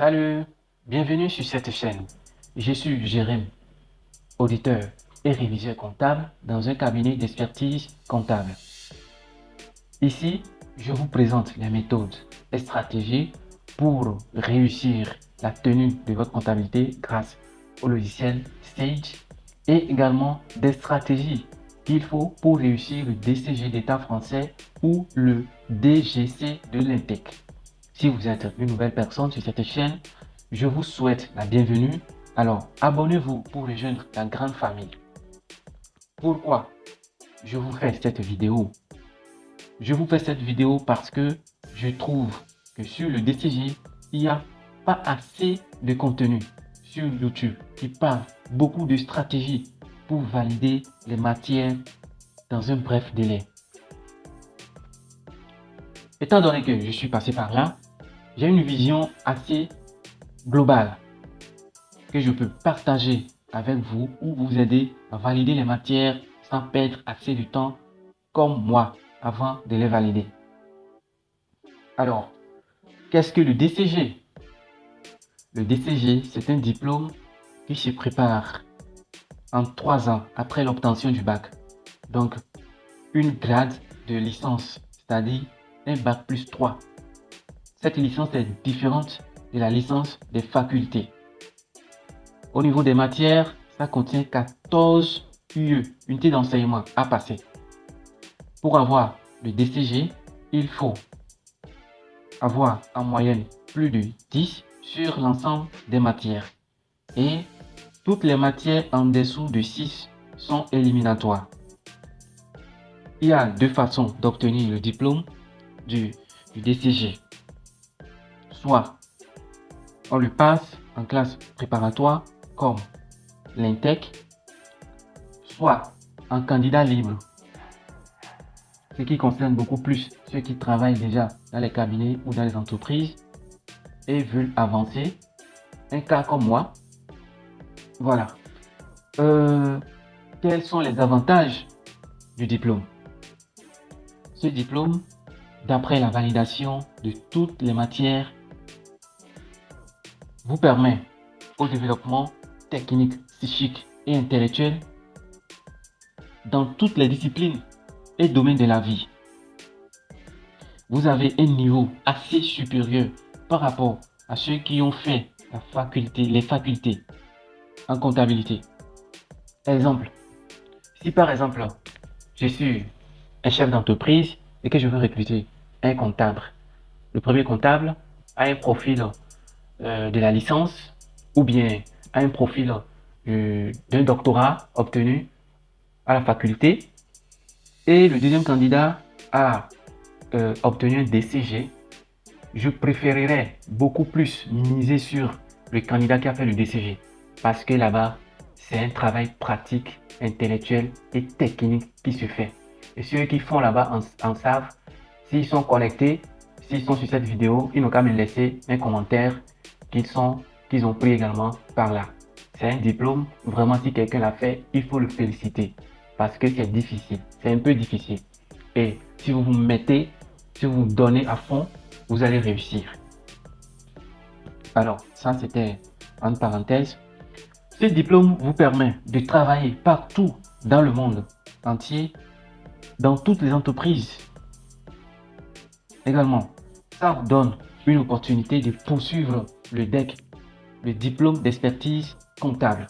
Salut, bienvenue sur cette chaîne. Je suis Jérém, auditeur et réviseur comptable dans un cabinet d'expertise comptable. Ici, je vous présente les méthodes et stratégies pour réussir la tenue de votre comptabilité grâce au logiciel Sage et également des stratégies qu'il faut pour réussir le DCG d'État français ou le DGC de l'INTEC. Si vous êtes une nouvelle personne sur cette chaîne, je vous souhaite la bienvenue. Alors, abonnez-vous pour rejoindre la grande famille. Pourquoi je vous fais cette vidéo? Je vous fais cette vidéo parce que je trouve que sur le DCG, il n'y a pas assez de contenu sur YouTube qui parle beaucoup de stratégies pour valider les matières dans un bref délai. Étant donné que je suis passé par là, j'ai une vision assez globale que je peux partager avec vous ou vous aider à valider les matières sans perdre assez de temps comme moi avant de les valider. Alors, qu'est-ce que le DCG? Le DCG, c'est un diplôme qui se prépare en 3 ans après l'obtention du bac. Donc, une grade de licence, c'est-à-dire un bac plus 3. Cette licence est différente de la licence des facultés. Au niveau des matières, ça contient 14 UE, unités d'enseignement à passer. Pour avoir le DCG, il faut avoir en moyenne plus de 10 sur l'ensemble des matières. Et toutes les matières en dessous de 6 sont éliminatoires. Il y a deux façons d'obtenir le diplôme du DCG. Soit on le passe en classe préparatoire comme l'INTEC, soit en candidat libre, ce qui concerne beaucoup plus ceux qui travaillent déjà dans les cabinets ou dans les entreprises et veulent avancer. Un cas comme moi, voilà. Quels sont les avantages du diplôme? Ce diplôme, d'après la validation de toutes les matières, vous permet au développement technique, psychique et intellectuel dans toutes les disciplines et domaines de la vie. Vous avez un niveau assez supérieur par rapport à ceux qui ont fait les facultés en comptabilité. Exemple, si par exemple, je suis un chef d'entreprise et que je veux recruter un comptable, le premier comptable a un profil de la licence ou bien a un profil d'un doctorat obtenu à la faculté et le deuxième candidat a obtenu un DCG. Je préférerais beaucoup plus miser sur le candidat qui a fait le DCG parce que là-bas, c'est un travail pratique, intellectuel et technique qui se fait. Et ceux qui font là-bas en savent. S'ils sont connectés, s'ils sont sur cette vidéo, ils n'ont qu'à me laisser un commentaire qu'ils ont pris également par là. C'est un diplôme, vraiment si quelqu'un l'a fait, il faut le féliciter parce que c'est difficile, c'est un peu difficile. Et si vous vous mettez, si vous vous donnez à fond, vous allez réussir. Alors, ça c'était entre parenthèses. Ce diplôme vous permet de travailler partout dans le monde entier, dans toutes les entreprises. Également, ça vous donne une opportunité de poursuivre le DEC, le diplôme d'expertise comptable.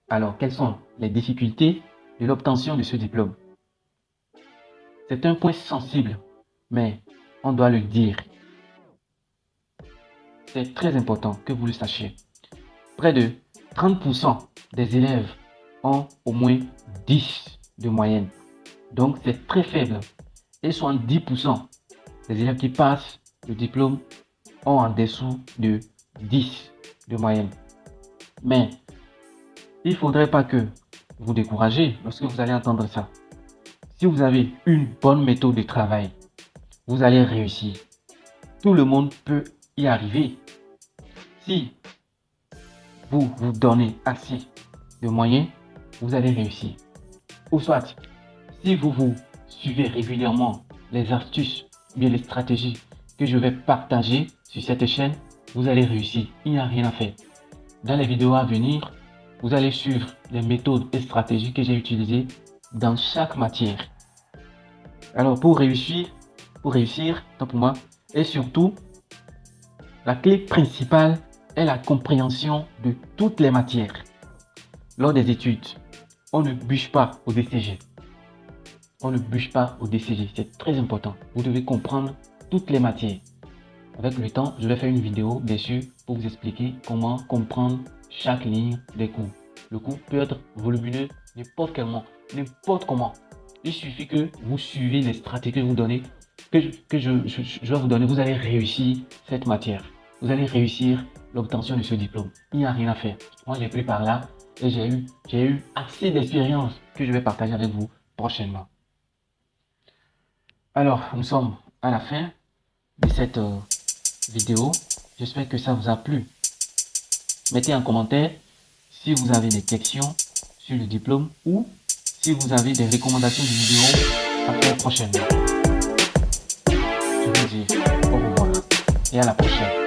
Alors, quelles sont les difficultés de l'obtention de ce diplôme? C'est un point sensible, mais on doit le dire. C'est très important que vous le sachiez. Près de 30% des élèves ont au moins 10 de moyenne. Donc, c'est très faible. Et 70% des élèves qui passent le diplôme ont en dessous de 10 de moyenne. Mais il ne faudrait pas que vous découragez lorsque vous allez entendre ça. Si vous avez une bonne méthode de travail, vous allez réussir. Tout le monde peut y arriver. Si vous vous donnez assez de moyens, vous allez réussir. Ou soit, si vous suivez régulièrement les astuces, bien les stratégies que je vais partager sur cette chaîne, vous allez réussir. Il n'y a rien à faire. Dans les vidéos à venir, vous allez suivre les méthodes et stratégies que j'ai utilisées dans chaque matière. Alors pour réussir, tant pour moi, et surtout, la clé principale est la compréhension de toutes les matières. Lors des études, on ne bûche pas au DCG. On ne bûche pas au DCG, c'est très important. Vous devez comprendre toutes les matières. Avec le temps, je vais faire une vidéo dessus pour vous expliquer comment comprendre chaque ligne des cours. Le cours peut être volumineux n'importe comment. Il suffit que vous suivez les stratégies que je vais vous donner. Vous allez réussir cette matière. Vous allez réussir l'obtention de ce diplôme. Il n'y a rien à faire. Moi, j'ai pris par là et j'ai eu assez d'expérience que je vais partager avec vous prochainement. Alors, nous sommes à la fin de cette vidéo. J'espère que ça vous a plu. Mettez en commentaire si vous avez des questions sur le diplôme ou si vous avez des recommandations de vidéos à faire prochainement. Je vous dis au revoir et à la prochaine.